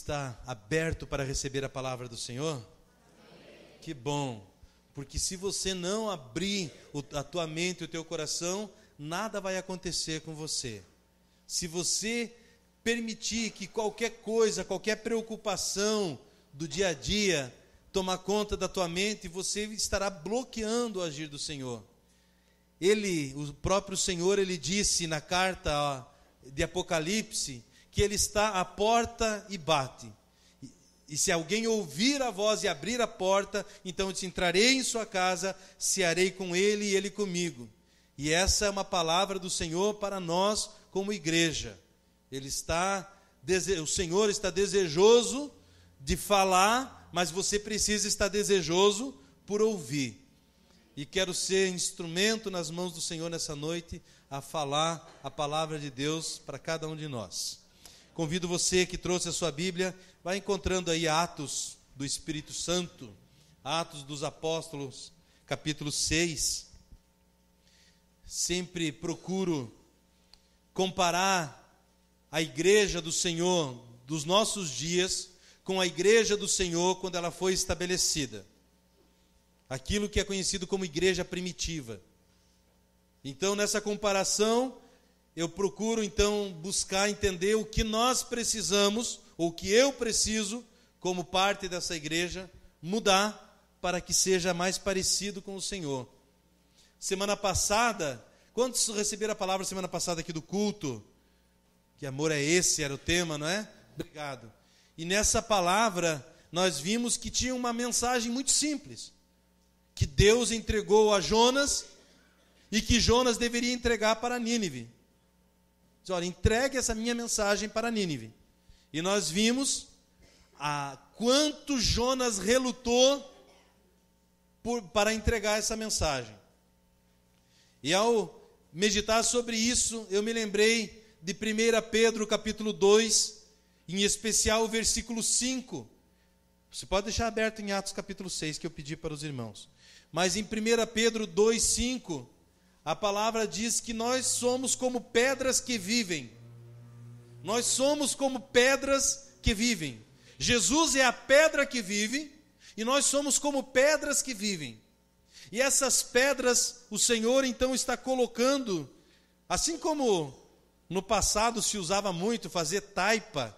está aberto para receber a palavra do Senhor? Amém. Que bom, porque se você não abrir a tua mente e o teu coração, nada vai acontecer com você. Se você permitir que qualquer coisa, qualquer preocupação do dia a dia tomar conta da tua mente, você estará bloqueando o agir do Senhor. O próprio Senhor, ele disse na carta de Apocalipse, que ele está à porta e bate. E se alguém ouvir a voz e abrir a porta, então eu te entrarei em sua casa, cearei com ele e ele comigo. E essa é uma palavra do Senhor para nós como igreja. O Senhor está desejoso de falar, mas você precisa estar desejoso por ouvir. E quero ser instrumento nas mãos do Senhor nessa noite a falar a palavra de Deus para cada um de nós. Convido você que trouxe a sua Bíblia, vai encontrando aí Atos do Espírito Santo, Atos dos Apóstolos, capítulo 6. Sempre procuro comparar a igreja do Senhor dos nossos dias com a igreja do Senhor quando ela foi estabelecida. Aquilo que é conhecido como igreja primitiva. Então, nessa comparação, eu procuro, então, buscar entender o que nós precisamos, ou o que eu preciso, como parte dessa igreja, mudar para que seja mais parecido com o Senhor. Semana passada, quantos receberam a palavra semana passada aqui do culto? Que amor é esse, era o tema, não é? Obrigado. E nessa palavra, nós vimos que tinha uma mensagem muito simples, que Deus entregou a Jonas, e que Jonas deveria entregar para Nínive. Diz, olha, entregue essa minha mensagem para Nínive. E nós vimos quanto Jonas relutou para entregar essa mensagem. E ao meditar sobre isso, eu me lembrei de 1 Pedro capítulo 2, em especial o versículo 5. Você pode deixar aberto em Atos capítulo 6, que eu pedi para os irmãos. Mas em 1 Pedro 2, 5, a palavra diz que nós somos como pedras que vivem. Nós somos como pedras que vivem. Jesus é a pedra que vive, e nós somos como pedras que vivem. E essas pedras, o Senhor então está colocando, assim como no passado se usava muito fazer taipa,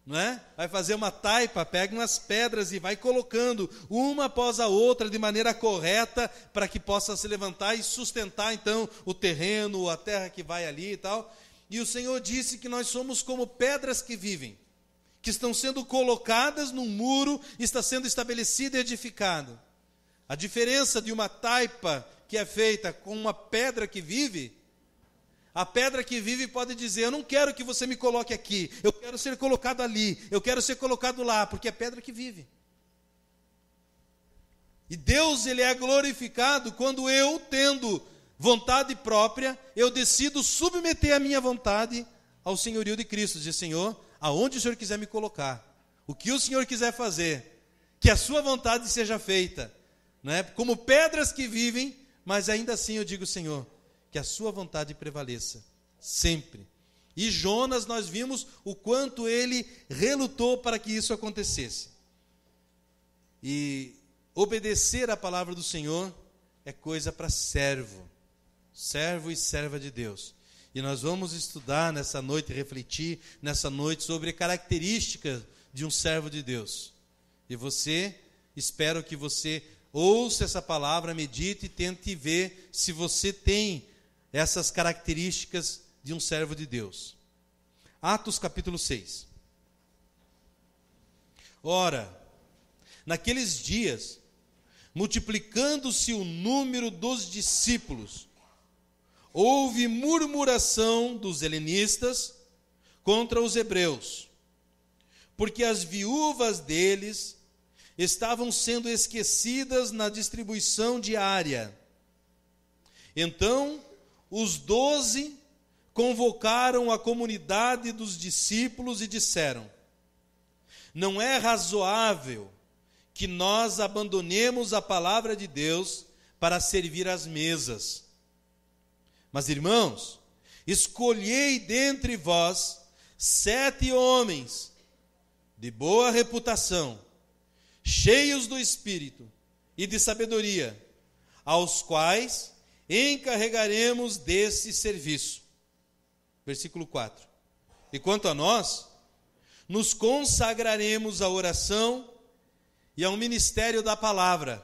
não é? Vai fazer uma taipa, pega umas pedras e vai colocando uma após a outra de maneira correta para que possa se levantar e sustentar então o terreno, a terra que vai ali e tal. E o Senhor disse que nós somos como pedras que vivem, que estão sendo colocadas num muro, está sendo estabelecido e edificado. A diferença de uma taipa que é feita com uma pedra que vive, a pedra que vive pode dizer, eu não quero que você me coloque aqui, eu quero ser colocado ali, eu quero ser colocado lá, porque é pedra que vive. E Deus, ele é glorificado quando eu, tendo vontade própria, eu decido submeter a minha vontade ao senhorio de Cristo. Dizer, Senhor, aonde o Senhor quiser me colocar, o que o Senhor quiser fazer, que a sua vontade seja feita, não é? Como pedras que vivem, mas ainda assim eu digo, Senhor, que a sua vontade prevaleça, sempre. E Jonas, nós vimos o quanto ele relutou para que isso acontecesse. E obedecer à palavra do Senhor é coisa para servo e serva de Deus. E nós vamos estudar nessa noite, refletir nessa noite sobre características de um servo de Deus. E espero que você ouça essa palavra, medite e tente ver se você tem essas características de um servo de Deus. Atos capítulo 6. Ora, naqueles dias, multiplicando-se o número dos discípulos, houve murmuração dos helenistas contra os hebreus, porque as viúvas deles estavam sendo esquecidas na distribuição diária. Então, os 12 convocaram a comunidade dos discípulos e disseram, não é razoável que nós abandonemos a palavra de Deus para servir às mesas. Mas, irmãos, escolhei dentre vós 7 homens, de boa reputação, cheios do Espírito e de sabedoria, aos quais encarregaremos desse serviço. Versículo 4. E quanto a nós, nos consagraremos à oração e ao ministério da palavra.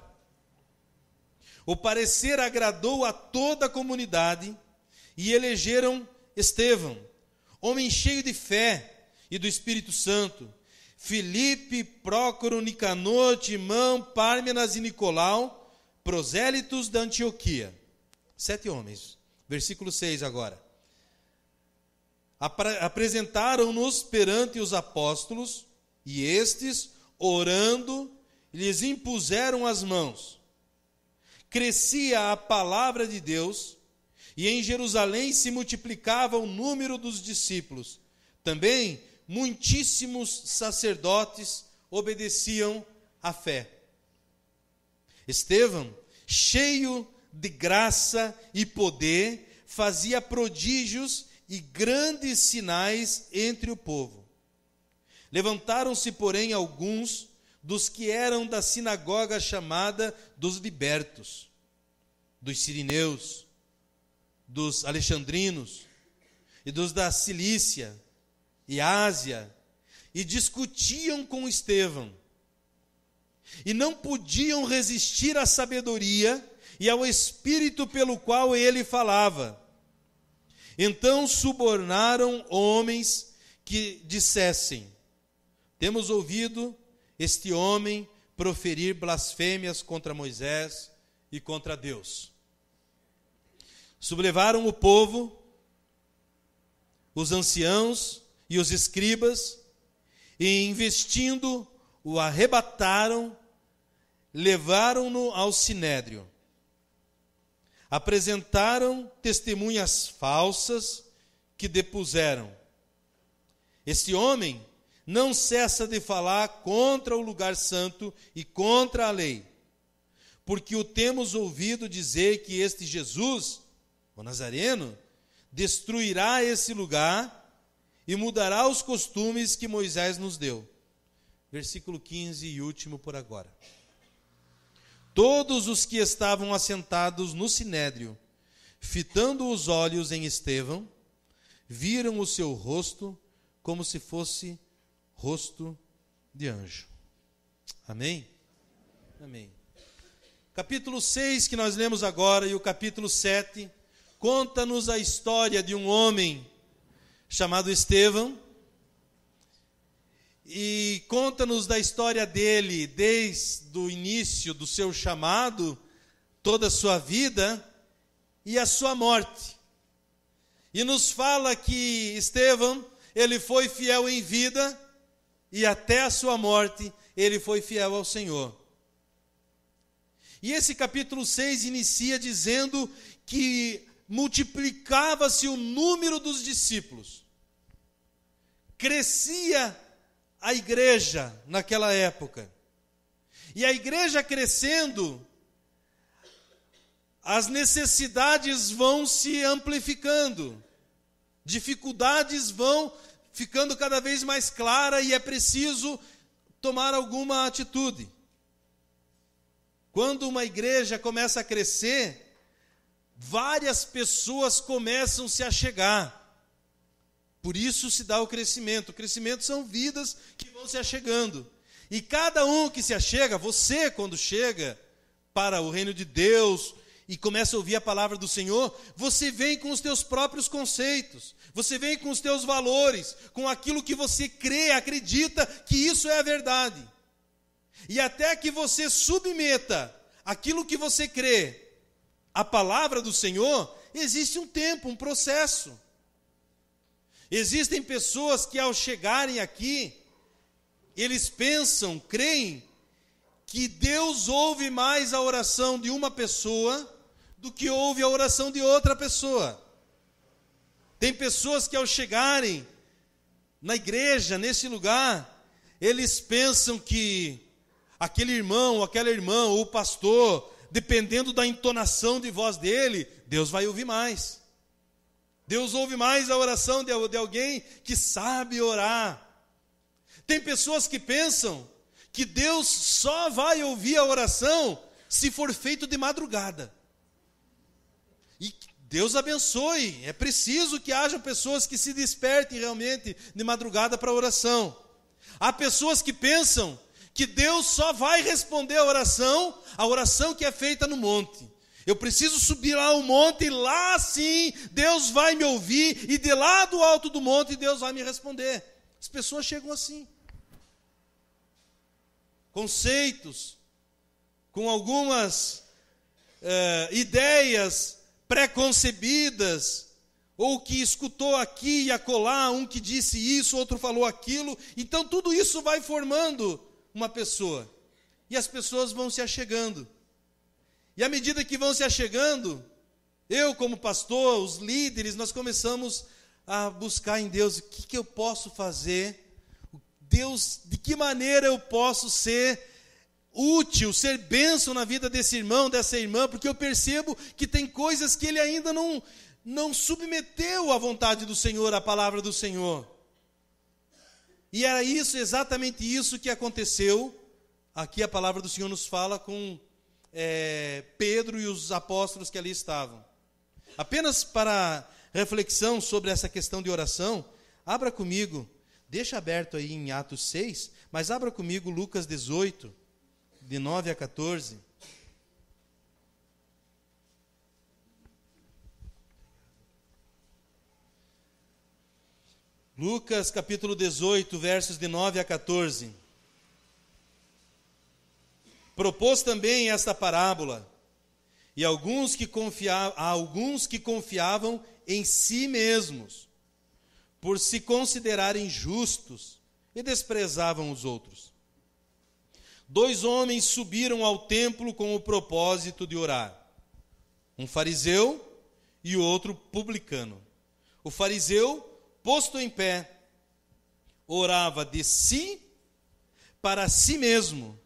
O parecer agradou a toda a comunidade e elegeram Estevão, homem cheio de fé e do Espírito Santo, Filipe, Prócoro, Nicanor, Timão, Pármenas e Nicolau, prosélitos da Antioquia. 7 homens. Versículo 6 agora. Apresentaram-nos perante os apóstolos, e estes, orando, lhes impuseram as mãos. Crescia a palavra de Deus, e em Jerusalém se multiplicava o número dos discípulos. Também muitíssimos sacerdotes obedeciam à fé. Estevão, cheio de graça e poder, fazia prodígios e grandes sinais entre o povo. Levantaram-se, porém, alguns dos que eram da sinagoga chamada dos libertos, dos sirineus, dos alexandrinos e dos da Cilícia e Ásia, e discutiam com Estevão. E não podiam resistir à sabedoria e ao espírito pelo qual ele falava. Então subornaram homens que dissessem: temos ouvido este homem proferir blasfêmias contra Moisés e contra Deus. Sublevaram o povo, os anciãos e os escribas, e investindo, o arrebataram, levaram-no ao sinédrio. Apresentaram testemunhas falsas que depuseram: este homem não cessa de falar contra o lugar santo e contra a lei, porque o temos ouvido dizer que este Jesus, o Nazareno, destruirá esse lugar e mudará os costumes que Moisés nos deu. Versículo 15 e último por agora. Todos os que estavam assentados no sinédrio, fitando os olhos em Estevão, viram o seu rosto como se fosse rosto de anjo. Amém? Amém. Capítulo 6 que nós lemos agora e o capítulo 7 conta-nos a história de um homem chamado Estevão, e conta-nos da história dele desde o início do seu chamado, toda a sua vida e a sua morte. E nos fala que Estevão, ele foi fiel em vida e até a sua morte ele foi fiel ao Senhor. E esse capítulo 6 inicia dizendo que multiplicava-se o número dos discípulos. Crescia a igreja naquela época. E a igreja crescendo, as necessidades vão se amplificando, dificuldades vão ficando cada vez mais claras e é preciso tomar alguma atitude. Quando uma igreja começa a crescer, várias pessoas começam a se achegar. Por isso se dá o crescimento. O crescimento são vidas que vão se achegando. E cada um que se achega, você quando chega para o reino de Deus e começa a ouvir a palavra do Senhor, você vem com os teus próprios conceitos, você vem com os teus valores, com aquilo que você crê, acredita que isso é a verdade. E até que você submeta aquilo que você crê à palavra do Senhor, existe um tempo, um processo. Existem pessoas que ao chegarem aqui, eles pensam, creem, que Deus ouve mais a oração de uma pessoa do que ouve a oração de outra pessoa. Tem pessoas que ao chegarem na igreja, nesse lugar, eles pensam que aquele irmão, ou aquela irmã, ou o pastor, dependendo da entonação de voz dele, Deus vai ouvir mais. Deus ouve mais a oração de alguém que sabe orar. Tem pessoas que pensam que Deus só vai ouvir a oração se for feito de madrugada. E Deus abençoe, é preciso que haja pessoas que se despertem realmente de madrugada para a oração. Há pessoas que pensam que Deus só vai responder a oração que é feita no monte. Eu preciso subir lá ao monte e lá sim Deus vai me ouvir e de lá do alto do monte Deus vai me responder. As pessoas chegam assim. Conceitos, com algumas ideias preconcebidas, ou que escutou aqui e acolá, um que disse isso, outro falou aquilo. Então tudo isso vai formando uma pessoa. E as pessoas vão se achegando. E à medida que vão se achegando, eu como pastor, os líderes, nós começamos a buscar em Deus, o que eu posso fazer? Deus, de que maneira eu posso ser útil, ser bênção na vida desse irmão, dessa irmã, porque eu percebo que tem coisas que ele ainda não submeteu à vontade do Senhor, à palavra do Senhor. E era isso, exatamente isso que aconteceu. Aqui a palavra do Senhor nos fala com Pedro e os apóstolos que ali estavam. Apenas para reflexão sobre essa questão de oração, abra comigo, deixa aberto aí em Atos 6, mas abra comigo Lucas 18, de 9 a 14. Lucas capítulo 18, versos de 9 a 14. Propôs também esta parábola, e alguns que confiavam em si mesmos, por se considerarem justos, e desprezavam os outros. 2 homens subiram ao templo com o propósito de orar, um fariseu e o outro publicano. O fariseu, posto em pé, orava de si para si mesmo,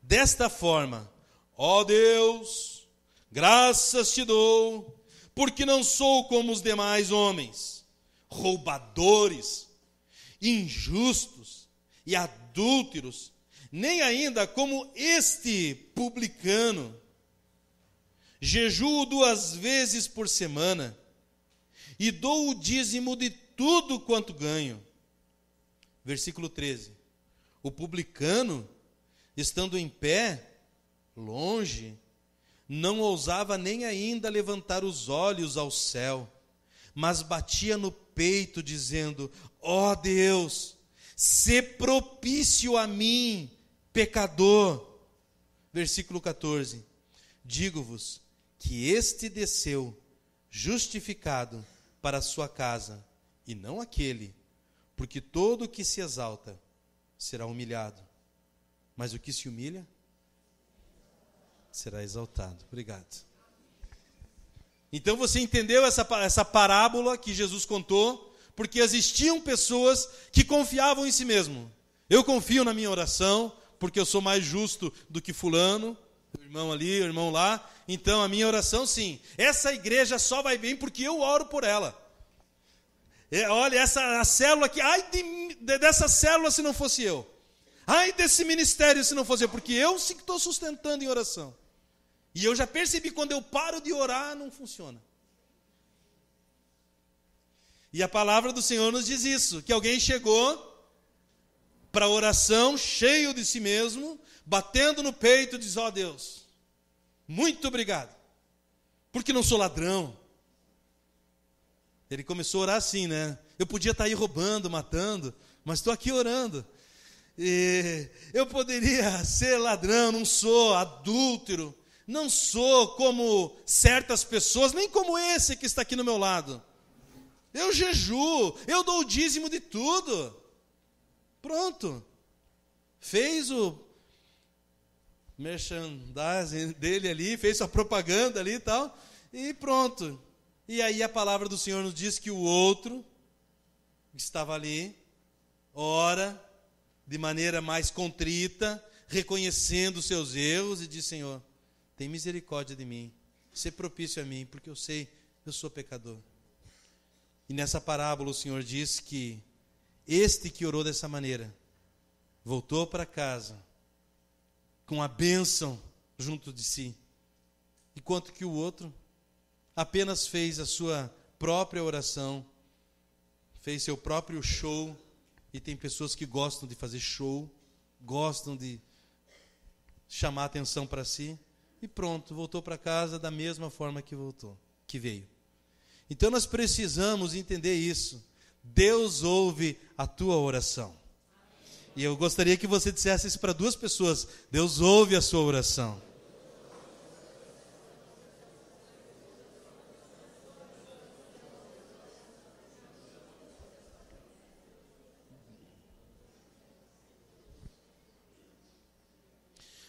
desta forma: ó Deus, graças te dou, porque não sou como os demais homens, roubadores, injustos e adúlteros, nem ainda como este publicano. Jejuo 2 vezes por semana e dou o dízimo de tudo quanto ganho. Versículo 13. O publicano, estando em pé, longe, não ousava nem ainda levantar os olhos ao céu, mas batia no peito, dizendo: ó Deus, sê propício a mim, pecador. Versículo 14. Digo-vos que este desceu justificado para a sua casa, e não aquele, porque todo o que se exalta será humilhado, mas o que se humilha será exaltado. Obrigado. Então você entendeu essa parábola que Jesus contou? Porque existiam pessoas que confiavam em si mesmo. Eu confio na minha oração, porque eu sou mais justo do que fulano, o irmão ali, o irmão lá. Então a minha oração, sim, essa igreja só vai bem porque eu oro por ela. Olha, a célula aqui, ai dessa célula se não fosse eu. Ai desse ministério se não fosse eu, porque eu sim que estou sustentando em oração. E eu já percebi, quando eu paro de orar, não funciona. E a palavra do Senhor nos diz isso, que alguém chegou para a oração, cheio de si mesmo, batendo no peito, diz: ó Deus, muito obrigado, porque não sou ladrão. Ele começou a orar assim, né? Eu podia estar aí roubando, matando, mas estou aqui orando. E eu poderia ser ladrão, não sou, adúltero, não sou como certas pessoas, nem como esse que está aqui no meu lado. Eu jejuo, eu dou o dízimo de tudo. Pronto. Fez o merchandising dele ali, fez sua propaganda ali e tal, e pronto. E aí a palavra do Senhor nos diz que o outro que estava ali ora de maneira mais contrita, reconhecendo os seus erros, e diz: Senhor, tem misericórdia de mim, sê propício a mim, porque eu sei, eu sou pecador. E nessa parábola o Senhor diz que este que orou dessa maneira voltou para casa com a bênção junto de si, enquanto que o outro apenas fez a sua própria oração, fez seu próprio show. E tem pessoas que gostam de fazer show, gostam de chamar atenção para si, e pronto, voltou para casa da mesma forma que veio. Então nós precisamos entender isso. Deus ouve a tua oração. E eu gostaria que você dissesse isso para duas pessoas: Deus ouve a sua oração.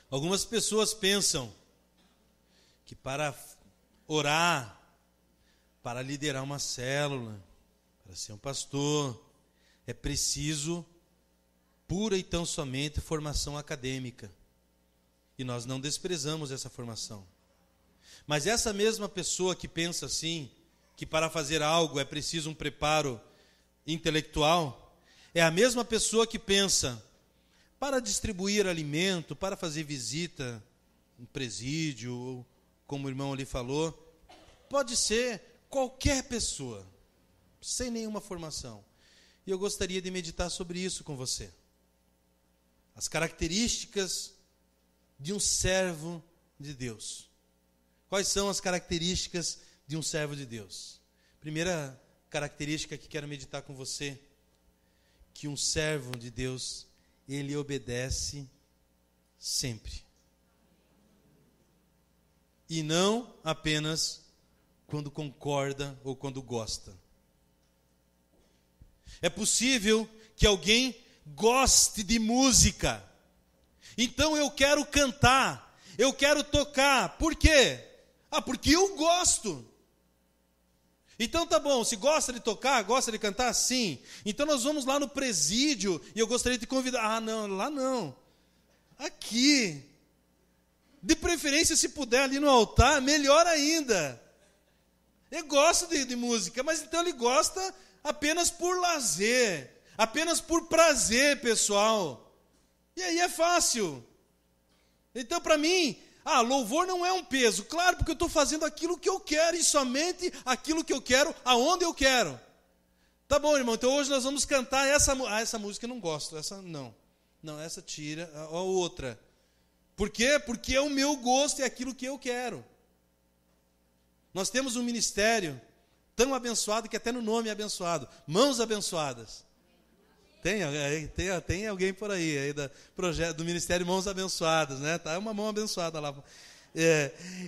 Algumas pessoas pensam que para orar, para liderar uma célula, para ser um pastor, é preciso pura e tão somente formação acadêmica. E nós não desprezamos essa formação. Mas essa mesma pessoa que pensa assim, que para fazer algo é preciso um preparo intelectual, é a mesma pessoa que pensa: para distribuir alimento, para fazer visita em presídio, ou, como o irmão ali falou, pode ser qualquer pessoa, sem nenhuma formação. E eu gostaria de meditar sobre isso com você. As características de um servo de Deus. Quais são as características de um servo de Deus? Primeira característica que quero meditar com você, que um servo de Deus, ele obedece sempre. E não apenas quando concorda ou quando gosta. É possível que alguém goste de música. Então eu quero cantar, eu quero tocar. Por quê? Porque eu gosto. Então tá bom, se gosta de tocar, gosta de cantar, sim. Então nós vamos lá no presídio e eu gostaria de te convidar. Ah, não, lá não. Aqui. De preferência, se puder, ali no altar, melhor ainda. Ele gosta de música, mas então ele gosta apenas por lazer, apenas por prazer pessoal. E aí é fácil. Então para mim, louvor não é um peso. Claro, porque eu estou fazendo aquilo que eu quero e somente aquilo que eu quero, aonde eu quero. Tá bom, irmão, então hoje nós vamos cantar essa música eu não gosto, essa não. Não, essa tira, a outra. Por quê? Porque é o meu gosto, é aquilo que eu quero. Nós temos um ministério tão abençoado que até no nome é abençoado. Mãos abençoadas. Tem alguém por aí do Ministério Mãos Abençoadas, né? Tá uma mão abençoada lá.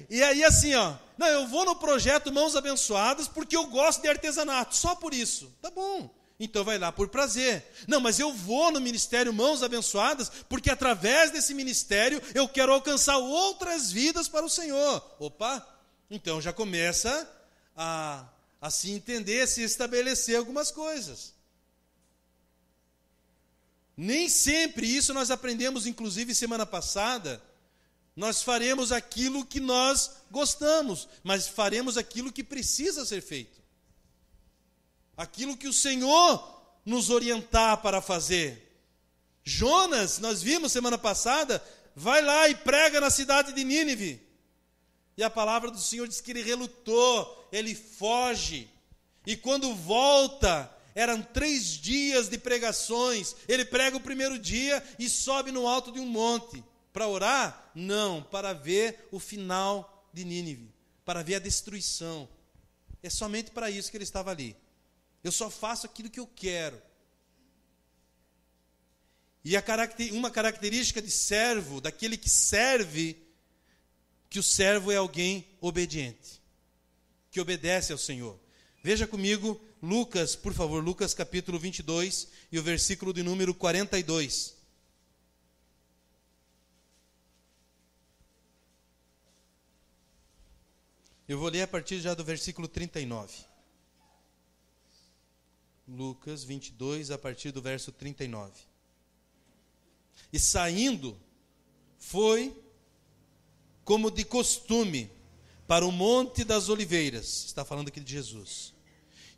E aí assim, não, eu vou no projeto Mãos Abençoadas porque eu gosto de artesanato, só por isso. Tá bom, então vai lá por prazer. Não, mas eu vou no Ministério Mãos Abençoadas porque através desse ministério eu quero alcançar outras vidas para o Senhor. Opa, então já começa a se entender, a se estabelecer algumas coisas. Nem sempre isso nós aprendemos, inclusive semana passada, nós faremos aquilo que nós gostamos, mas faremos aquilo que precisa ser feito. Aquilo que o Senhor nos orientar para fazer. Jonas, nós vimos semana passada, vai lá e prega na cidade de Nínive. E a palavra do Senhor diz que ele relutou, ele foge. E quando volta, eram 3 dias de pregações. Ele prega o primeiro dia e sobe no alto de um monte. Para orar? Não, para ver o final de Nínive. Para ver a destruição. É somente para isso que ele estava ali. Eu só faço aquilo que eu quero. E uma característica de servo, daquele que serve, que o servo é alguém obediente. Que obedece ao Senhor. Veja comigo Lucas, por favor, Lucas capítulo 22 e o versículo de número 42. Eu vou ler a partir já do versículo 39. Lucas 22, a partir do verso 39. E saindo, foi como de costume para o Monte das Oliveiras. Está falando aqui de Jesus.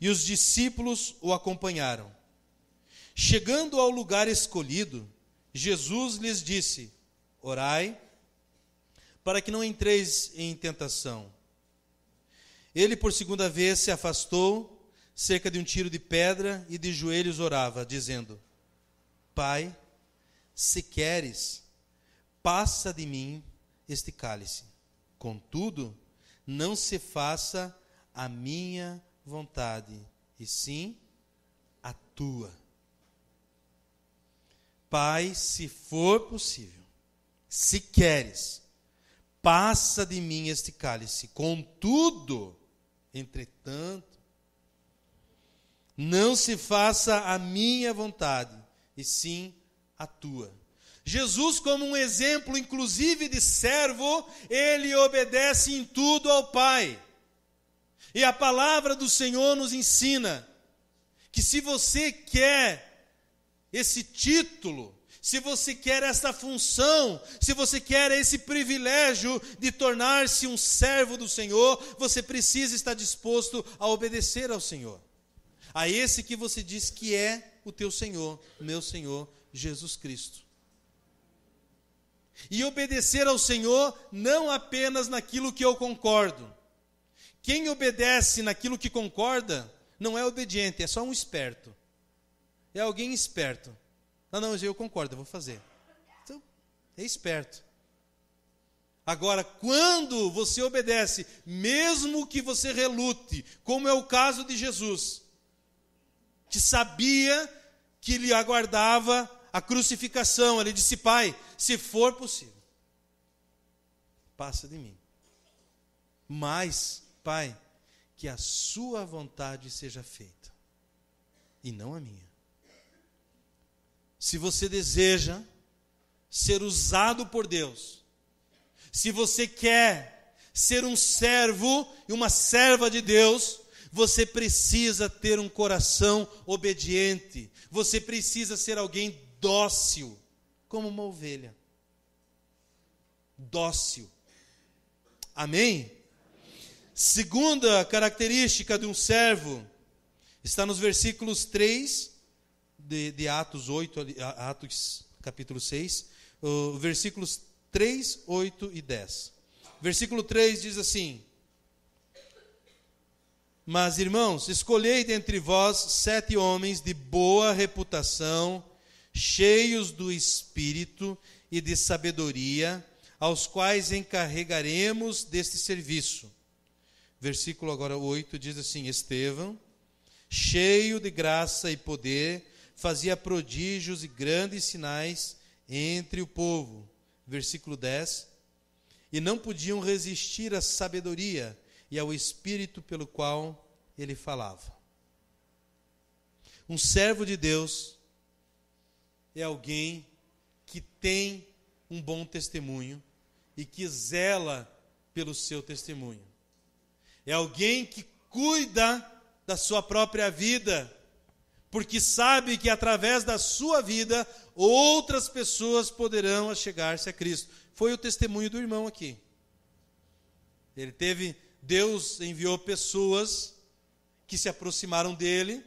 E os discípulos o acompanharam. Chegando ao lugar escolhido, Jesus lhes disse: orai, para que não entreis em tentação. Ele, por segunda vez, se afastou, cerca de um tiro de pedra, e de joelhos orava, dizendo: Pai, se queres, passa de mim este cálice. Contudo, não se faça a minha vontade, e sim a tua. Pai, se for possível, se queres, passa de mim este cálice. Contudo, entretanto, não se faça a minha vontade, e sim a tua. Jesus, como um exemplo, inclusive de servo, ele obedece em tudo ao Pai. E a palavra do Senhor nos ensina que se você quer esse título, se você quer essa função, se você quer esse privilégio de tornar-se um servo do Senhor, você precisa estar disposto a obedecer ao Senhor. A esse que você diz que é o teu Senhor, meu Senhor, Jesus Cristo. E obedecer ao Senhor não apenas naquilo que eu concordo. Quem obedece naquilo que concorda, não é obediente, é só um esperto. É alguém esperto. Não, eu concordo, eu vou fazer. Então, é esperto. Agora, quando você obedece, mesmo que você relute, como é o caso de Jesus, que sabia que lhe aguardava a crucificação, ele disse: Pai, se for possível, passa de mim. Mas, Pai, que a sua vontade seja feita, e não a minha. Se você deseja ser usado por Deus, se você quer ser um servo e uma serva de Deus, você precisa ter um coração obediente, você precisa ser alguém dócil, como uma ovelha. Dócil. Amém? Segunda característica de um servo está nos versículos 3 de Atos 8, Atos capítulo 6, versículos 3, 8 e 10. Versículo 3 diz assim: Mas, irmãos, escolhei dentre vós 7 homens de boa reputação, cheios do Espírito e de sabedoria, aos quais encarregaremos deste serviço. Versículo agora 8 diz assim: Estevão, cheio de graça e poder, fazia prodígios e grandes sinais entre o povo. Versículo 10. E não podiam resistir à sabedoria e ao Espírito pelo qual ele falava. Um servo de Deus é alguém que tem um bom testemunho e que zela pelo seu testemunho. É alguém que cuida da sua própria vida, porque sabe que através da sua vida outras pessoas poderão chegar-se a Cristo. Foi o testemunho do irmão aqui. Deus enviou pessoas que se aproximaram dele,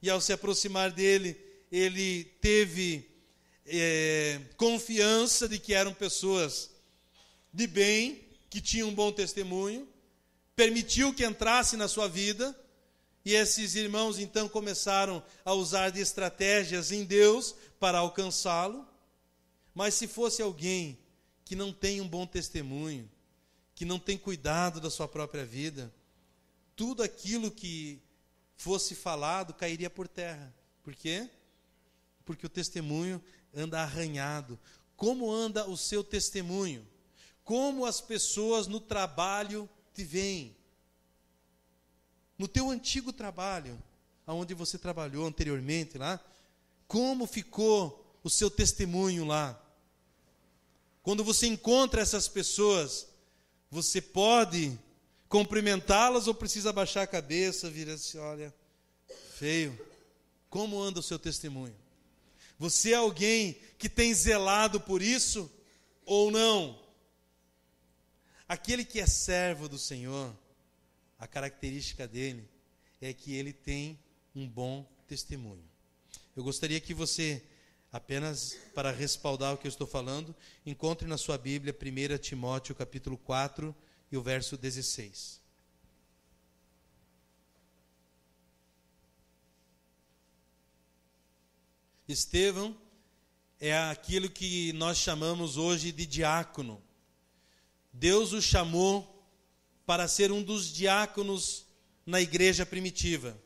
e ao se aproximar dele, ele teve confiança de que eram pessoas de bem, que tinham um bom testemunho, permitiu que entrasse na sua vida, e esses irmãos então começaram a usar de estratégias em Deus para alcançá-lo. Mas se fosse alguém que não tem um bom testemunho, que não tem cuidado da sua própria vida, tudo aquilo que fosse falado cairia por terra. Por quê? Porque o testemunho anda arranhado. Como anda o seu testemunho? Como as pessoas no trabalho te veem? No teu antigo trabalho, onde você trabalhou anteriormente lá, como ficou o seu testemunho lá? Quando você encontra essas pessoas, você pode cumprimentá-las ou precisa baixar a cabeça, virar assim: olha, feio. Como anda o seu testemunho? Você é alguém que tem zelado por isso ou não? Aquele que é servo do Senhor, a característica dele é que ele tem um bom testemunho. Eu gostaria que você Apenas para respaldar o que eu estou falando, encontre na sua Bíblia 1 Timóteo capítulo 4 e o verso 16. Estevão é aquilo que nós chamamos hoje de diácono. Deus o chamou para ser um dos diáconos na igreja primitiva.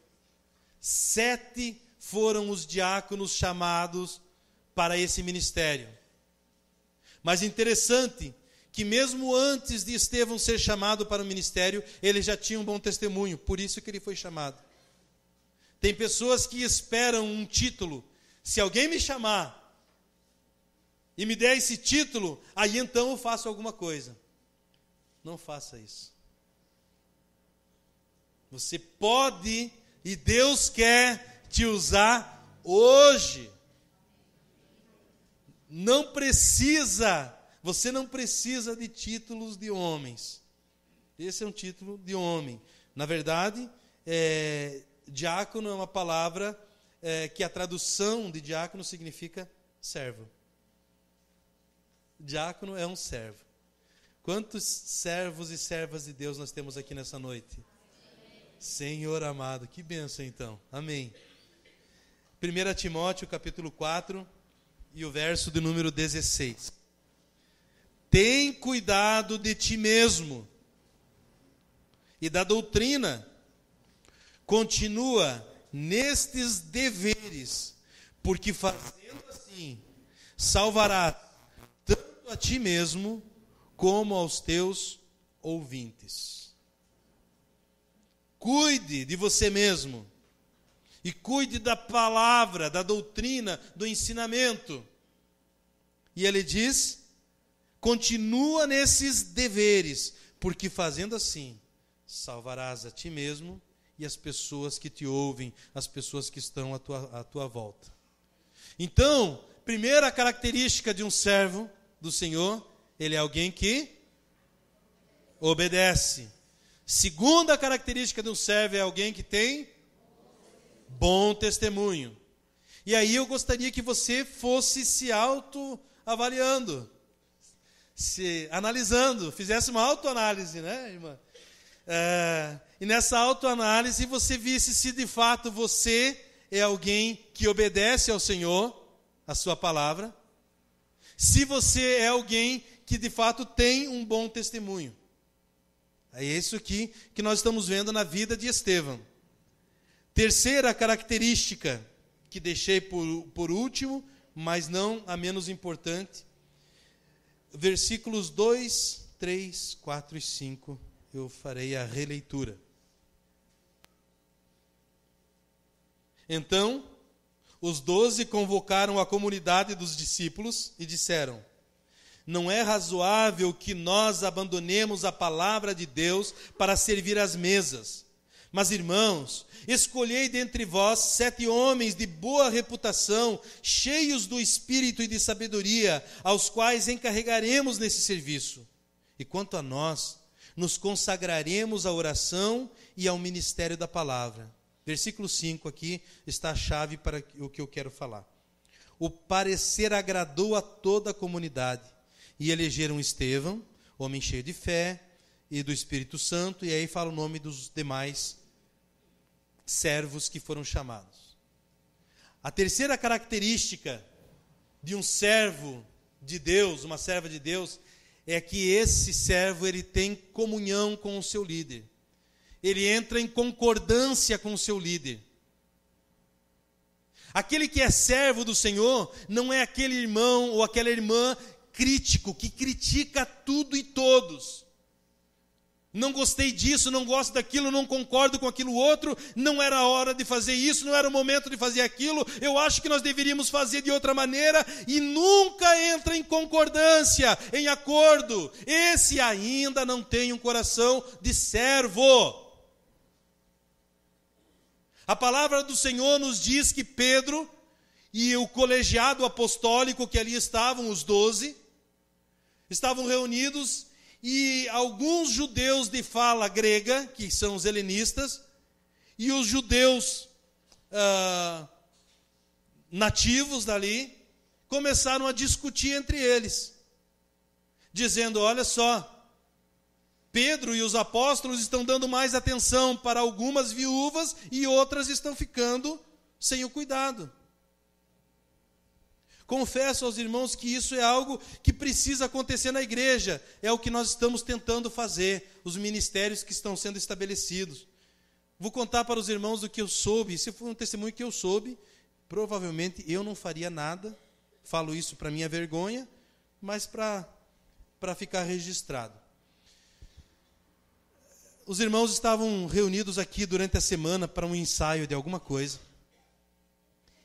7 foram os diáconos chamados para esse ministério. Mas interessante que mesmo antes de Estevão ser chamado para o ministério, ele já tinha um bom testemunho, por isso que ele foi chamado. Tem pessoas que esperam um título. Se alguém me chamar e me der esse título, aí então eu faço alguma coisa. Não faça isso. Você pode e Deus quer te usar hoje. Você não precisa de títulos de homens. Esse é um título de homem. Na verdade, diácono é uma palavra que a tradução de diácono significa servo. Diácono é um servo. Quantos servos e servas de Deus nós temos aqui nessa noite? Amém. Senhor amado, que bênção então. Amém. 1 Timóteo capítulo 4 e o verso de número 16. Tem cuidado de ti mesmo e da doutrina. Continua nestes deveres, porque fazendo assim, salvarás tanto a ti mesmo como aos teus ouvintes. Cuide de você mesmo e cuide da palavra, da doutrina, do ensinamento. E ele diz, continua nesses deveres, porque fazendo assim, salvarás a ti mesmo e as pessoas que te ouvem, as pessoas que estão à tua volta. Então, primeira característica de um servo do Senhor, ele é alguém que obedece. Segunda característica de um servo é alguém que tem bom testemunho. E aí eu gostaria que você fosse se autoavaliando, se analisando, fizesse uma autoanálise, né, irmã? E nessa autoanálise você visse se de fato você é alguém que obedece ao Senhor, a sua palavra, se você é alguém que de fato tem um bom testemunho. É isso aqui que nós estamos vendo na vida de Estevão. Terceira característica, que deixei por último, mas não a menos importante, versículos 2, 3, 4 e 5, eu farei a releitura. Então, os 12 convocaram a comunidade dos discípulos e disseram: não é razoável que nós abandonemos a palavra de Deus para servir às mesas. Mas, irmãos, escolhei dentre vós 7 homens de boa reputação, cheios do Espírito e de sabedoria, aos quais encarregaremos nesse serviço. E quanto a nós, nos consagraremos à oração e ao ministério da palavra. Versículo 5 aqui está a chave para o que eu quero falar. O parecer agradou a toda a comunidade. E elegeram Estevão, homem cheio de fé e do Espírito Santo, e aí fala o nome dos demais servos que foram chamados. A terceira característica de um servo de Deus, uma serva de Deus, é que esse servo ele tem comunhão com o seu líder. Ele entra em concordância com o seu líder. Aquele que é servo do Senhor não é aquele irmão ou aquela irmã crítico, que critica tudo e todos. Não gostei disso, não gosto daquilo, não concordo com aquilo outro, não era a hora de fazer isso, não era o momento de fazer aquilo, eu acho que nós deveríamos fazer de outra maneira, e nunca entra em concordância, em acordo. Esse ainda não tem um coração de servo. A palavra do Senhor nos diz que Pedro e o colegiado apostólico que ali estavam, os 12, estavam reunidos, e alguns judeus de fala grega, que são os helenistas, e os judeus nativos dali, começaram a discutir entre eles, dizendo: olha só, Pedro e os apóstolos estão dando mais atenção para algumas viúvas e outras estão ficando sem o cuidado. Confesso aos irmãos que isso é algo que precisa acontecer na igreja. É o que nós estamos tentando fazer, os ministérios que estão sendo estabelecidos. Vou contar para os irmãos do que eu soube. Se for um testemunho que eu soube, provavelmente eu não faria nada. Falo isso para minha vergonha, mas para ficar registrado. Os irmãos estavam reunidos aqui durante a semana para um ensaio de alguma coisa.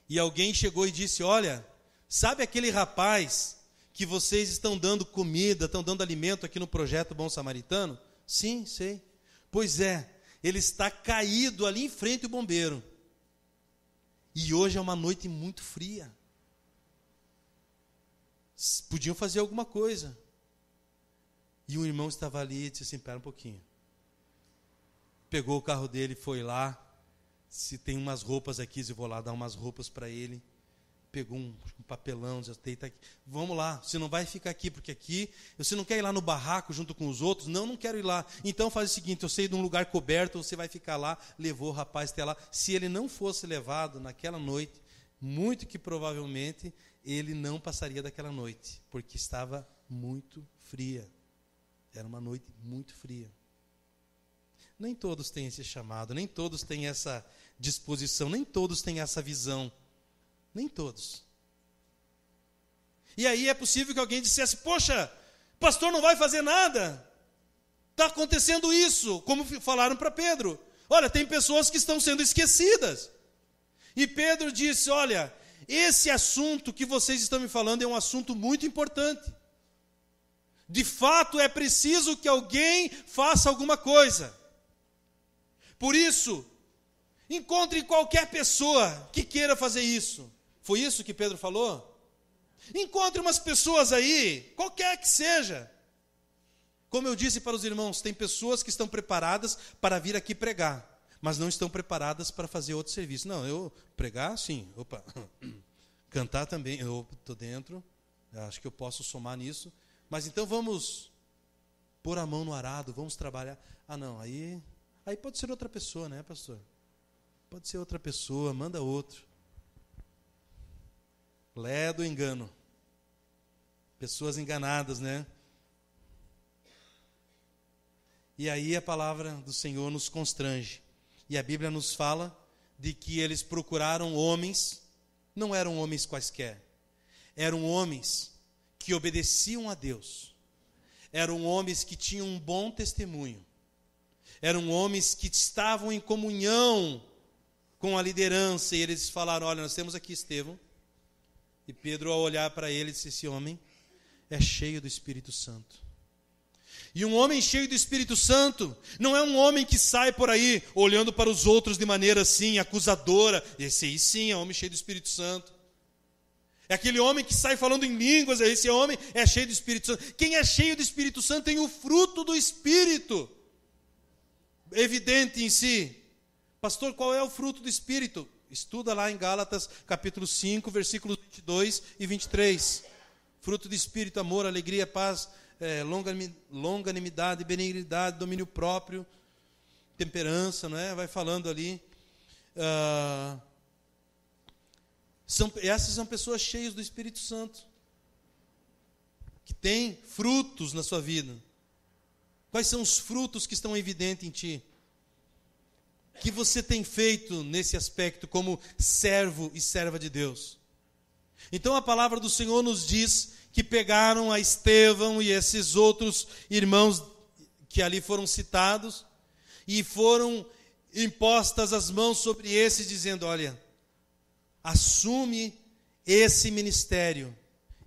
E alguém chegou e disse: olha, sabe aquele rapaz que vocês estão dando comida, estão dando alimento aqui no Projeto Bom Samaritano? Sim, sei. Pois é, ele está caído ali em frente ao bombeiro. E hoje é uma noite muito fria. Podiam fazer alguma coisa. E um irmão estava ali e disse assim: espera um pouquinho. Pegou o carro dele, foi lá. Se tem umas roupas aqui, eu vou lá dar umas roupas para ele. Pegou um papelão, disse: deita aqui. Vamos lá, você não vai ficar aqui, porque aqui, você não quer ir lá no barraco junto com os outros? Não, não quero ir lá. Então faz o seguinte, eu sei de um lugar coberto, você vai ficar lá. Levou o rapaz até lá. Se ele não fosse levado naquela noite, muito que provavelmente ele não passaria daquela noite, porque estava muito fria. Era uma noite muito fria. Nem todos têm esse chamado, nem todos têm essa disposição, nem todos têm essa visão. Nem todos. E aí é possível que alguém dissesse: poxa, pastor não vai fazer nada. Está acontecendo isso, como falaram para Pedro. Olha, tem pessoas que estão sendo esquecidas. E Pedro disse: olha, esse assunto que vocês estão me falando é um assunto muito importante. De fato, é preciso que alguém faça alguma coisa. Por isso, encontre qualquer pessoa que queira fazer isso. Foi isso que Pedro falou? Encontre umas pessoas aí, qualquer que seja. Como eu disse para os irmãos, tem pessoas que estão preparadas para vir aqui pregar, mas não estão preparadas para fazer outro serviço. Não, eu pregar, sim. Opa, cantar também, eu estou dentro, acho que eu posso somar nisso. Mas então vamos pôr a mão no arado, vamos trabalhar. Ah, não, aí pode ser outra pessoa, né, pastor? Pode ser outra pessoa, manda outro. Lé do engano. Pessoas enganadas, né? E aí a palavra do Senhor nos constrange. E a Bíblia nos fala de que eles procuraram homens, não eram homens quaisquer, eram homens que obedeciam a Deus, eram homens que tinham um bom testemunho, eram homens que estavam em comunhão com a liderança, e eles falaram: olha, nós temos aqui Estevão. E Pedro, ao olhar para ele, disse: esse homem é cheio do Espírito Santo. E um homem cheio do Espírito Santo não é um homem que sai por aí olhando para os outros de maneira assim, acusadora. Esse aí sim é um homem cheio do Espírito Santo. É aquele homem que sai falando em línguas, esse homem é cheio do Espírito Santo. Quem é cheio do Espírito Santo tem o fruto do Espírito evidente em si. Pastor, qual é o fruto do Espírito? Estuda lá em Gálatas, capítulo 5, versículos 22 e 23. Fruto do Espírito: amor, alegria, paz, longanimidade, benignidade, domínio próprio, temperança, não é? Vai falando ali. Essas são pessoas cheias do Espírito Santo, que têm frutos na sua vida. Quais são os frutos que estão evidentes em ti? Que você tem feito nesse aspecto como servo e serva de Deus? Então a palavra do Senhor nos diz que pegaram a Estevão e esses outros irmãos que ali foram citados e foram impostas as mãos sobre esses, dizendo: olha, assume esse ministério.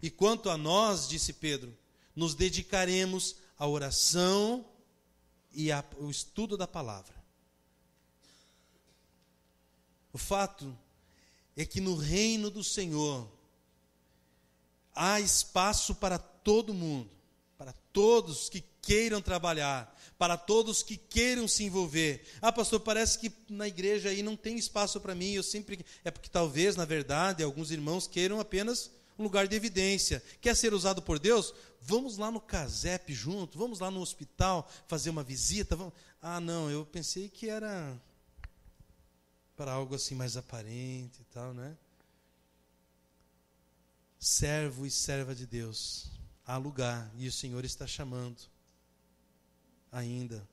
E quanto a nós, disse Pedro, nos dedicaremos à oração e ao estudo da palavra. O fato é que no reino do Senhor há espaço para todo mundo, para todos que queiram trabalhar, para todos que queiram se envolver. Ah, pastor, parece que na igreja aí não tem espaço para mim, é porque talvez, na verdade, alguns irmãos queiram apenas um lugar de evidência. Quer ser usado por Deus? Vamos lá no CASEP junto, vamos lá no hospital fazer uma visita. Vamos... Ah, não, eu pensei que era para algo assim mais aparente e tal, né? Servo e serva de Deus, há lugar, e o Senhor está chamando ainda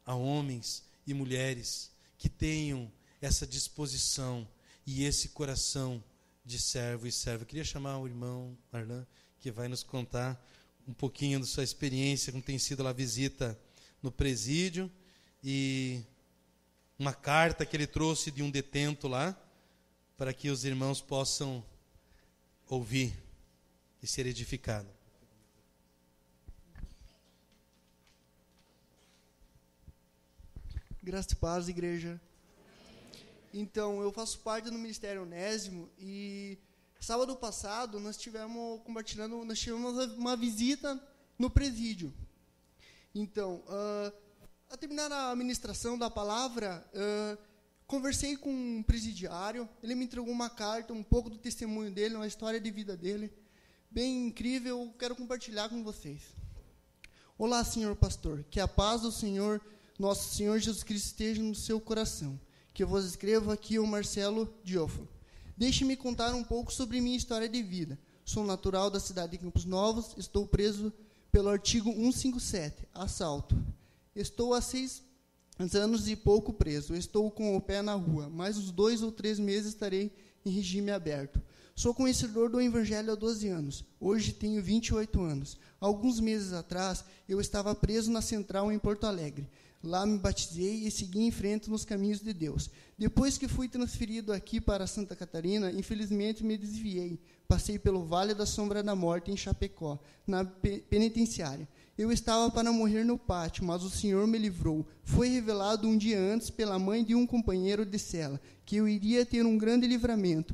a homens e mulheres que tenham essa disposição e esse coração de servo e serva. Eu queria chamar o irmão Arlan, que vai nos contar um pouquinho da sua experiência, como tem sido a visita no presídio, e uma carta que ele trouxe de um detento lá, para que os irmãos possam ouvir e ser edificados. Graça e paz, igreja. Então, eu faço parte do Ministério Onésimo e sábado passado nós tivemos uma visita no presídio. Então, a terminar a ministração da palavra, conversei com um presidiário, ele me entregou uma carta, um pouco do testemunho dele, uma história de vida dele, bem incrível, quero compartilhar com vocês. Olá, senhor pastor, que a paz do Senhor, nosso Senhor Jesus Cristo, esteja no seu coração. Que eu vos escrevo aqui o Marcelo Diofo. Deixe-me contar um pouco sobre minha história de vida. Sou natural da cidade de Campos Novos, estou preso pelo artigo 157, assalto. Estou há 6 anos e pouco preso, estou com o pé na rua, mais uns 2 ou 3 meses estarei em regime aberto. Sou conhecedor do Evangelho há 12 anos, hoje tenho 28 anos. Alguns meses atrás, eu estava preso na Central em Porto Alegre. Lá me batizei e segui em frente nos caminhos de Deus. Depois que fui transferido aqui para Santa Catarina, infelizmente me desviei. Passei pelo Vale da Sombra da Morte, em Chapecó, na penitenciária. Eu estava para morrer no pátio, mas o Senhor me livrou. Foi revelado um dia antes pela mãe de um companheiro de cela, que eu iria ter um grande livramento.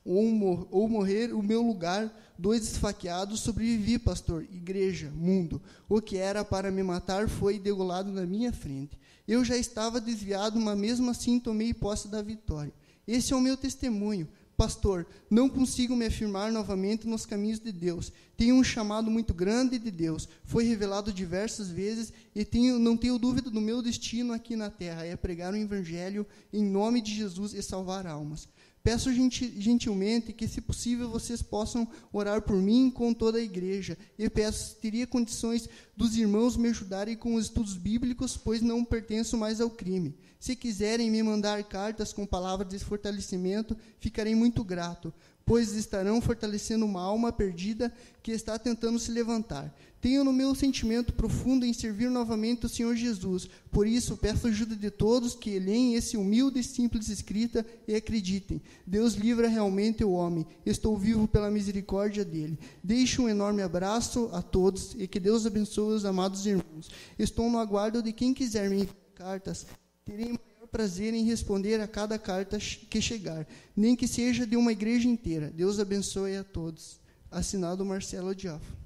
Ou morrer o meu lugar, 2 esfaqueados, sobrevivi, pastor, igreja, mundo. O que era para me matar foi degolado na minha frente. Eu já estava desviado, mas mesmo assim tomei posse da vitória. Esse é o meu testemunho. Pastor, não consigo me afirmar novamente nos caminhos de Deus. Tenho um chamado muito grande de Deus. Foi revelado diversas vezes e não tenho dúvida do meu destino aqui na terra. É pregar o Evangelho em nome de Jesus e salvar almas. Peço gentilmente que, se possível, vocês possam orar por mim com toda a igreja. E peço se teria condições dos irmãos me ajudarem com os estudos bíblicos, pois não pertenço mais ao crime. Se quiserem me mandar cartas com palavras de fortalecimento, ficarei muito grato, pois estarão fortalecendo uma alma perdida que está tentando se levantar. Tenho no meu sentimento profundo em servir novamente o Senhor Jesus. Por isso, peço ajuda de todos que leem esse humilde e simples escrita e acreditem. Deus livra realmente o homem. Estou vivo pela misericórdia dele. Deixo um enorme abraço a todos e que Deus abençoe os amados irmãos. Estou no aguardo de quem quiser me enviar cartas. Terei maior prazer em responder a cada carta que chegar, nem que seja de uma igreja inteira. Deus abençoe a todos. Assinado Marcelo Diofo.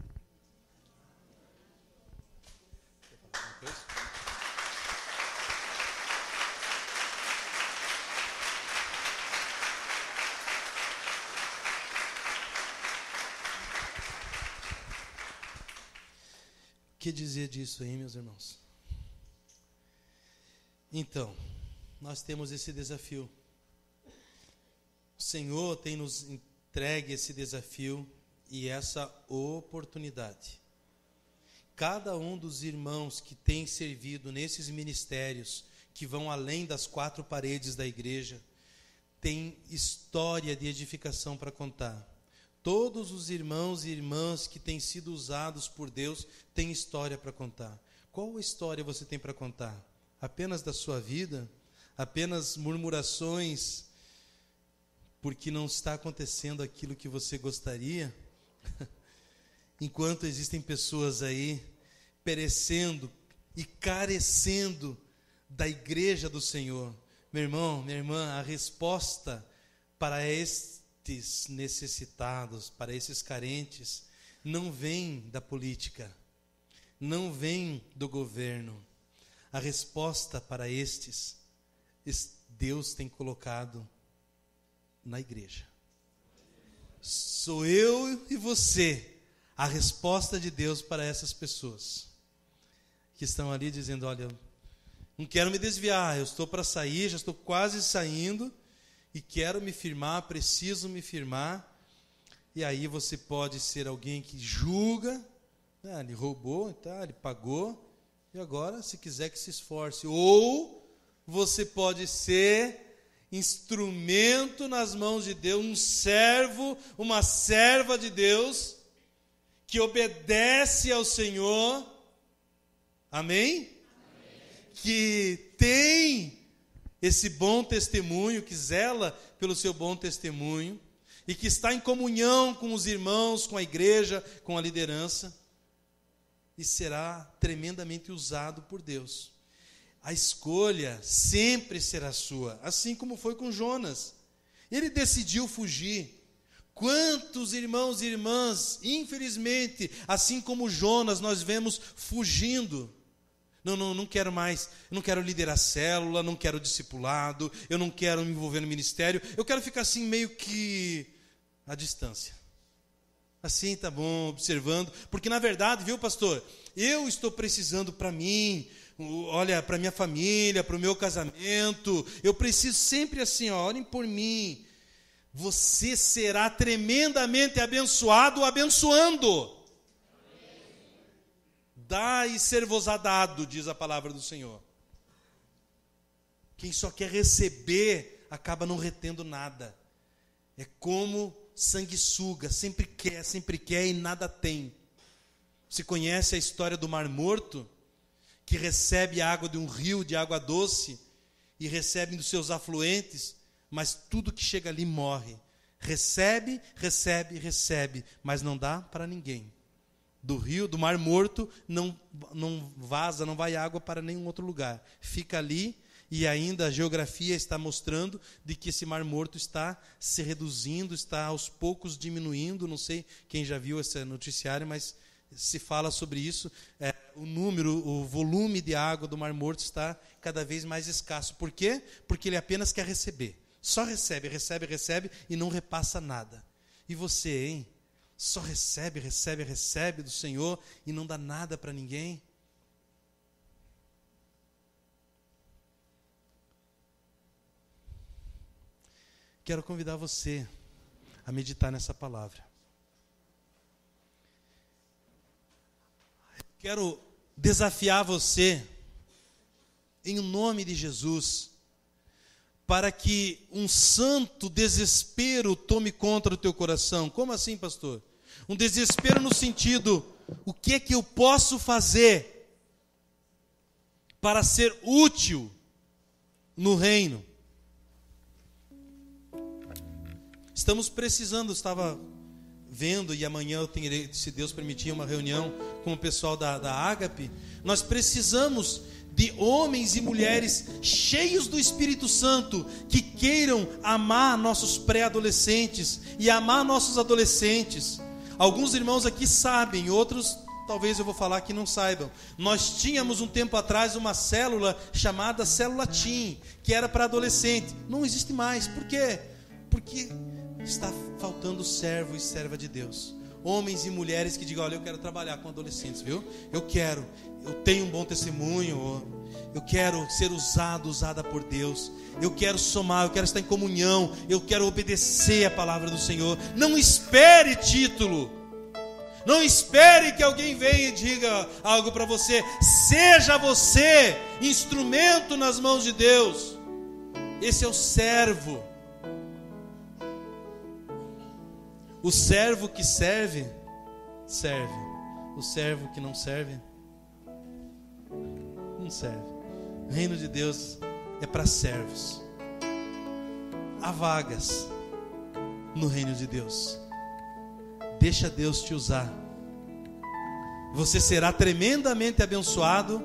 O que dizer disso aí, meus irmãos? Então, nós temos esse desafio. O Senhor tem nos entregue esse desafio e essa oportunidade. Cada um dos irmãos que tem servido nesses ministérios, que vão além das 4 paredes da igreja, tem história de edificação para contar. Todos os irmãos e irmãs que têm sido usados por Deus têm história para contar. Qual história você tem para contar? Apenas da sua vida? Apenas murmurações porque não está acontecendo aquilo que você gostaria? Enquanto existem pessoas aí perecendo e carecendo da igreja do Senhor. Meu irmão, minha irmã, a resposta para estes necessitados, para esses carentes, não vem da política, não vem do governo. A resposta para estes, Deus tem colocado na igreja. sou eu e você a resposta de Deus para essas pessoas que estão ali dizendo: olha, não quero me desviar, eu estou para sair, já estou quase saindo e quero me firmar, preciso me firmar. E aí você pode ser alguém que julga, ele roubou, tá, ele pagou, e agora, se quiser, que se esforce. Ou você pode ser instrumento nas mãos de Deus, um servo, uma serva de Deus, que obedece ao Senhor, amém? Que tem esse bom testemunho, que zela pelo seu bom testemunho, e que está em comunhão com os irmãos, com a igreja, com a liderança, e será tremendamente usado por Deus. A escolha sempre será sua, assim como foi com Jonas. Ele decidiu fugir. Quantos irmãos e irmãs, infelizmente, assim como Jonas, nós vemos fugindo. Não quero mais, não quero liderar célula, não quero discipulado, eu não quero me envolver no ministério, eu quero ficar assim meio que à distância. Assim tá bom, observando, porque na verdade, viu, pastor, eu estou precisando para mim, olha, para minha família, para o meu casamento, eu preciso sempre assim, orem por mim. Você será tremendamente abençoado, abençoando. Dá e ser-vos-á dado, diz a palavra do Senhor. Quem só quer receber, acaba não retendo nada. É como sanguessuga, sempre quer e nada tem. Você conhece a história do Mar Morto, que recebe a água de um rio de água doce, e recebe dos seus afluentes, mas tudo que chega ali morre. Recebe, mas não dá para ninguém. Do rio, do Mar Morto, não vaza, não vai água para nenhum outro lugar. Fica ali, e ainda a geografia está mostrando de que esse Mar Morto está se reduzindo, está aos poucos diminuindo. Não sei quem já viu esse noticiário, mas se fala sobre isso. O volume de água do Mar Morto está cada vez mais escasso. Por quê? Porque ele apenas quer receber. Só recebe e não repassa nada. E você, hein? Só recebe do Senhor e não dá nada para ninguém. Quero convidar você a meditar nessa palavra. Quero desafiar você, em nome de Jesus, para que um santo desespero tome conta do teu coração. Como assim, pastor? Um desespero no sentido, o que é que eu posso fazer para ser útil no reino? Estamos precisando, estava vendo, e amanhã eu terei, se Deus permitir, uma reunião com o pessoal da Ágape. Nós precisamos de homens e mulheres cheios do Espírito Santo, que queiram amar nossos pré-adolescentes e amar nossos adolescentes. Alguns irmãos aqui sabem, outros talvez eu vou falar que não saibam. Nós tínhamos um tempo atrás uma célula chamada Célula Teen, que era para adolescente. Não existe mais. Por quê? Porque está faltando servo e serva de Deus. Homens e mulheres que digam: olha, eu quero trabalhar com adolescentes, viu? Eu tenho um bom testemunho, eu quero ser usada por Deus, eu quero somar, eu quero estar em comunhão, eu quero obedecer a palavra do Senhor. Não espere título, não espere que alguém venha e diga algo para você. Seja você instrumento nas mãos de Deus. Esse é o servo. O servo que serve, serve. O servo que não serve, não serve. O reino de Deus é para servos. Há vagas no reino de Deus. Deixa Deus te usar. Você será tremendamente abençoado,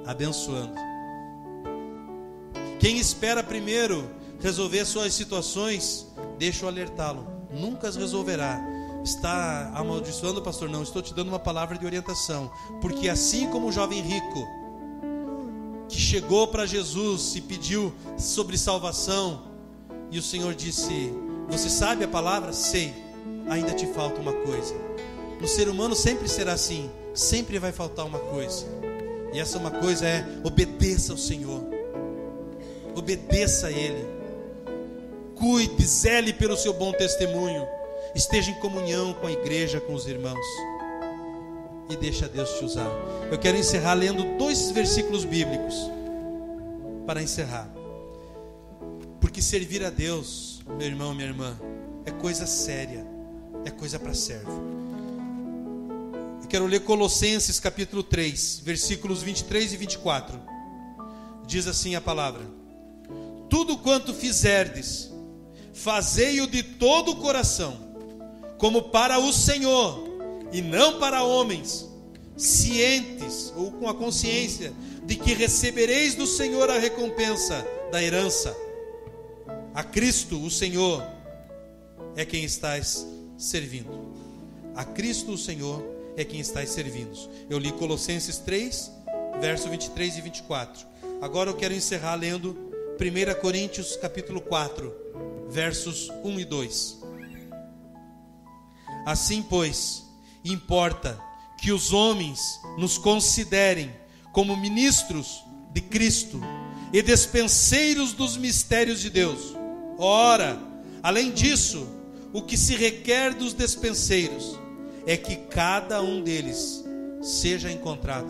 abençoando. Quem espera primeiro resolver suas situações, deixa eu alertá-lo. Nunca as resolverá. Está amaldiçoando, pastor? Não, estou te dando uma palavra de orientação. Porque assim como o jovem rico que chegou para Jesus e pediu sobre salvação, e o Senhor disse: você sabe a palavra? Sei. ainda te falta uma coisa. No ser humano sempre será assim, sempre vai faltar uma coisa. E essa uma coisa é: obedeça ao Senhor, obedeça a Ele, cuide, zele pelo seu bom testemunho, esteja em comunhão com a igreja, com os irmãos, e deixa Deus te usar. Eu quero encerrar lendo 2 versículos bíblicos para encerrar, porque servir a Deus, meu irmão, minha irmã, é coisa séria, é coisa para servo. Eu quero ler Colossenses capítulo 3, versículos 23 e 24. Diz assim a palavra: tudo quanto fizerdes, fazei-o de todo o coração, como para o Senhor, e não para homens, cientes, ou com a consciência, de que recebereis do Senhor a recompensa da herança. A Cristo, o Senhor, é quem estais servindo. A Cristo, o Senhor, é quem estais servindo. Eu li Colossenses 3, verso 23 e 24. Agora eu quero encerrar lendo 1 Coríntios capítulo 4, versos 1 e 2. Assim, pois, importa que os homens nos considerem como ministros de Cristo e despenseiros dos mistérios de Deus. Ora, além disso, o que se requer dos despenseiros é que cada um deles seja encontrado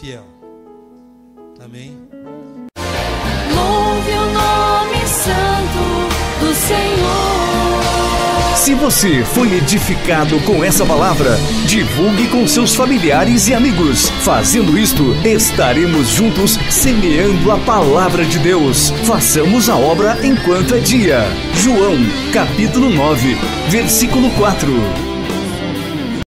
fiel. Amém? Louve o nome santo do Senhor. Se você foi edificado com essa palavra, divulgue com seus familiares e amigos. Fazendo isto, estaremos juntos semeando a palavra de Deus. Façamos a obra enquanto é dia. João, capítulo 9, versículo 4.